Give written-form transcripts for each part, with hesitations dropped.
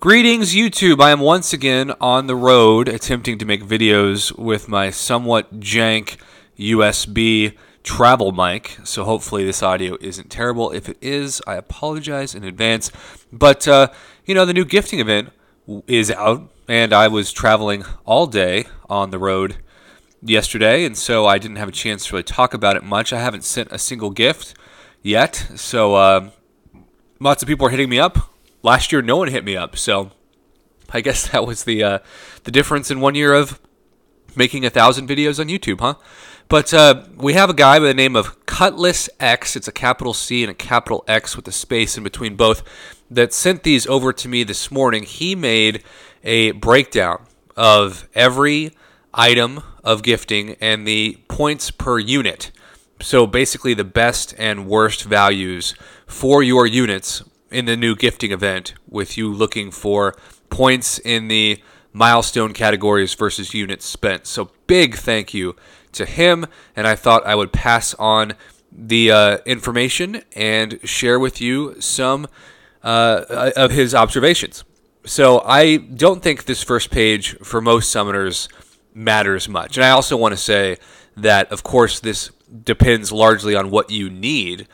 Greetings, YouTube. I am once again on the road attempting to make videos with my somewhat jank USB travel mic, so hopefully this audio isn't terrible. If it is, I apologize in advance. But, the new gifting event is out, and I was traveling all day on the road yesterday, and so I didn't have a chance to really talk about it much. I haven't sent a single gift yet, so lots of people are hitting me up. Last year, no one hit me up, so I guess that was the difference in 1 year of making 1,000 videos on YouTube, huh? But we have a guy by the name of Cutless X. It's a capital C and a capital X with a space in between both that sent these over to me this morning. He made a breakdown of every item of gifting and the points per unit. So basically the best and worst values for your units in the new gifting event, with you looking for points in the milestone categories versus units spent. So big thank you to him, and I thought I would pass on the information and share with you some of his observations. So I don't think this first page for most summoners matters much. And I also want to say that, of course, this depends largely on what you need.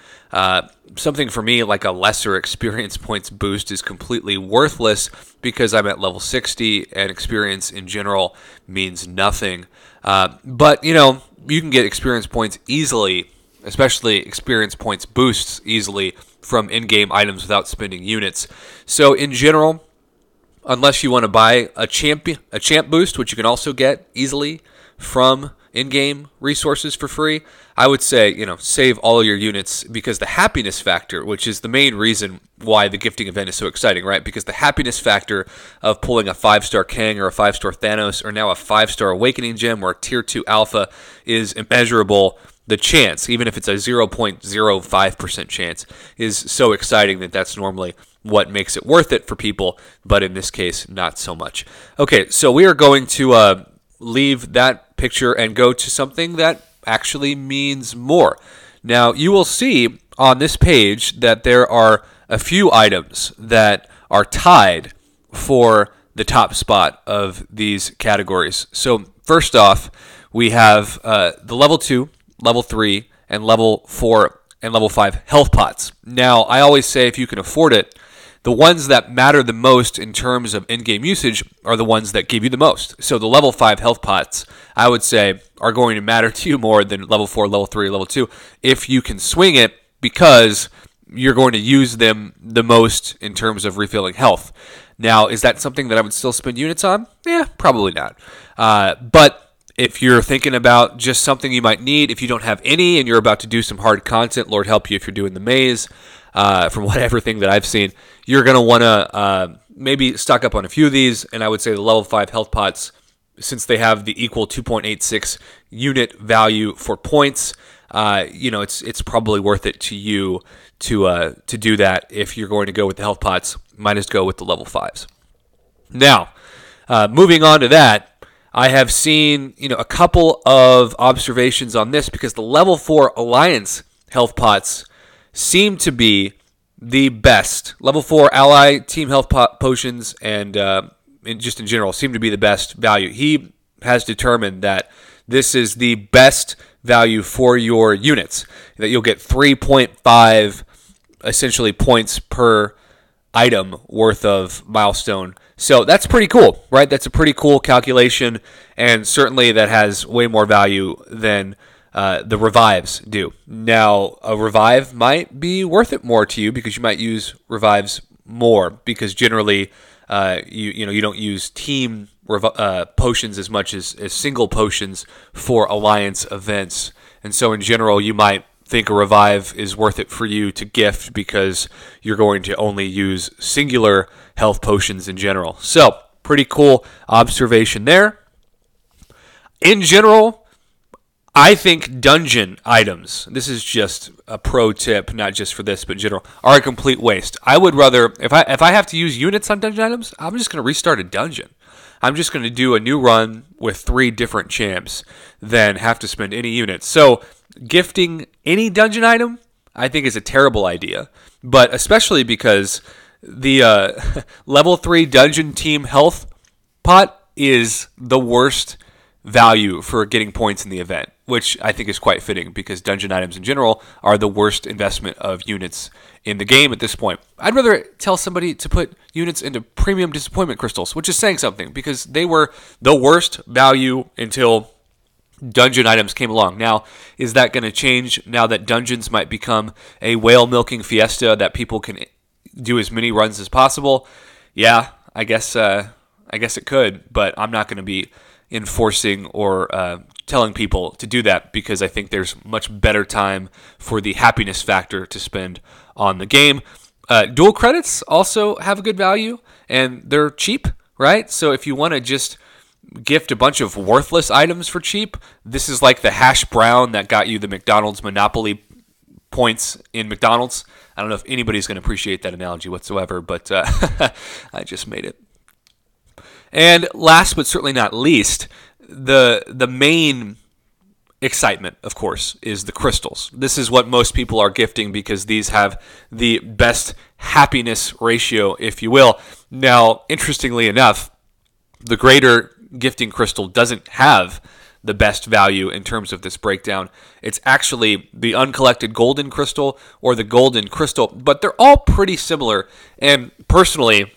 Something for me like a lesser experience points boost is completely worthless because I'm at level 60 and experience in general means nothing. But, you can get experience points easily, especially experience points boosts easily from in-game items without spending units. So in general, unless you want to buy a champ boost, which you can also get easily from in-game resources for free, I would say, save all your units, because the happiness factor, which is the main reason why the gifting event is so exciting, right? Because the happiness factor of pulling a 5-star Kang or a 5-star Thanos or now a 5-star Awakening Gem or a Tier 2 Alpha is immeasurable. The chance, even if it's a 0.05% chance, is so exciting that that's normally what makes it worth it for people, but in this case, not so much. Okay, so we are going to leave that picture and go to something that actually means more. Now, you will see on this page that there are a few items that are tied for the top spot of these categories. So first off, we have the level 2, level 3, and level 4 and level 5 health pots. Now, I always say if you can afford it, the ones that matter the most in terms of in-game usage are the ones that give you the most. So the level 5 health pots, I would say, are going to matter to you more than level 4, level 3, level 2, if you can swing it, because you're going to use them the most in terms of refilling health. Now, is that something that I would still spend units on? Yeah, probably not. But if you're thinking about just something you might need, if you don't have any and you're about to do some hard content, Lord help you if you're doing the maze, from everything that I've seen, you're going to want to maybe stock up on a few of these, and I would say the level 5 health pots, since they have the equal 2.86 unit value for points, it's probably worth it to you to do that. If you're going to go with the health pots, might as go with the level 5s. Now, moving on to that, I have seen a couple of observations on this, because the level 4 Alliance health pots seem to be the best. Level 4 ally team health potions and just in general seem to be the best value. He has determined that this is the best value for your units, that you'll get 3.5 essentially points per item worth of milestone. So that's pretty cool, right? That's a pretty cool calculation, and certainly that has way more value than the revives do. Now, a revive might be worth it more to you because you might use revives more, because generally you don't use team potions as much as single potions for alliance events. And so in general, you might think a revive is worth it for you to gift because you're going to only use singular health potions in general. So pretty cool observation there. In general, I think dungeon items, this is just a pro tip, not just for this, but in general, are a complete waste. I would rather, if I have to use units on dungeon items, I'm just going to restart a dungeon. I'm just going to do a new run with 3 different champs than have to spend any units. So gifting any dungeon item, I think, is a terrible idea, but especially because the level 3 dungeon team health pot is the worst value for getting points in the event, which I think is quite fitting because dungeon items in general are the worst investment of units in the game at this point. I'd rather tell somebody to put units into premium disappointment crystals, which is saying something because they were the worst value until dungeon items came along. Now, is that going to change now that dungeons might become a whale milking fiesta that people can do as many runs as possible? Yeah, I guess it could, but I'm not going to be enforcing or telling people to do that because I think there's much better time for the happiness factor to spend on the game. Dual credits also have a good value, and they're cheap, right? So if you want to just gift a bunch of worthless items for cheap, this is like the hash brown that got you the McDonald's Monopoly points in McDonald's. I don't know if anybody's going to appreciate that analogy whatsoever, but I just made it. And last but certainly not least, the main excitement, of course, is the crystals. This is what most people are gifting because these have the best happiness ratio, if you will. Now, interestingly enough, the greater gifting crystal doesn't have the best value in terms of this breakdown. It's actually the uncollected golden crystal or the golden crystal, but they're all pretty similar. And personally,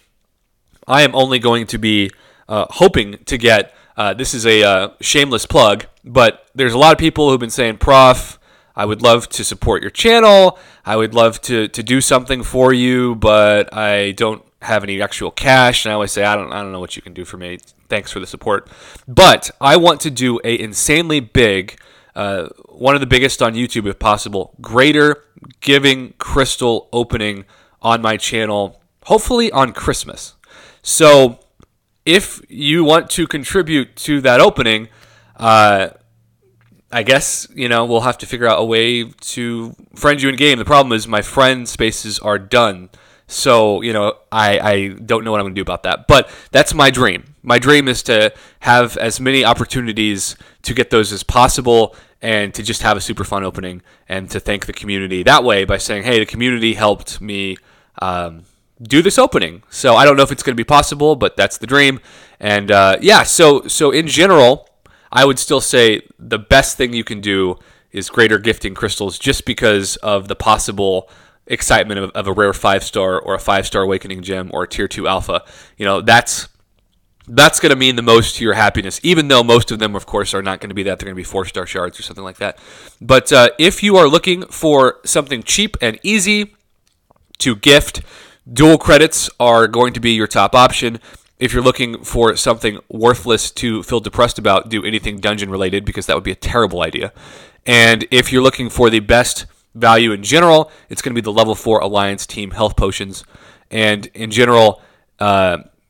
I am only going to be hoping to get, this is a shameless plug, but there's a lot of people who've been saying, Prof, I would love to support your channel. I would love to do something for you, but I don't have any actual cash. And I always say, I don't know what you can do for me. Thanks for the support. But I want to do a insanely big, one of the biggest on YouTube if possible, greater giving crystal opening on my channel, hopefully on Christmas. So if you want to contribute to that opening, I guess, we'll have to figure out a way to friend you in game. The problem is my friend spaces are done. So, I don't know what I'm going to do about that. But that's my dream. My dream is to have as many opportunities to get those as possible and to just have a super fun opening and to thank the community that way by saying, hey, the community helped me do this opening. So I don't know if it's going to be possible, but that's the dream. And so in general, I would still say the best thing you can do is greater gifting crystals just because of the possible excitement of a rare 5-star or a 5-star awakening gem or a tier 2 alpha. That's going to mean the most to your happiness, even though most of them, of course, are not going to be that. They're going to be 4-star shards or something like that. But if you are looking for something cheap and easy to gift, dual credits are going to be your top option. If you're looking for something worthless to feel depressed about, do anything dungeon related because that would be a terrible idea. And if you're looking for the best value in general, it's going to be the level 4 Alliance Team Health Potions. And in general,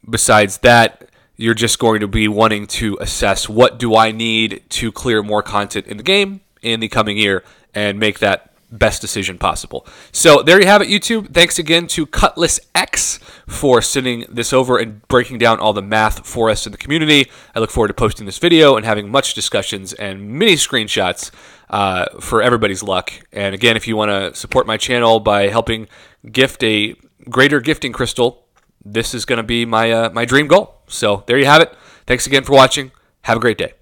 besides that, you're just going to be wanting to assess what do I need to clear more content in the game in the coming year and make that best decision possible. So there you have it, YouTube. Thanks again to Cutless X for sending this over and breaking down all the math for us in the community. I look forward to posting this video and having much discussions and many screenshots for everybody's luck. And again, if you want to support my channel by helping gift a greater gifting crystal, this is going to be my dream goal. So there you have it. Thanks again for watching. Have a great day.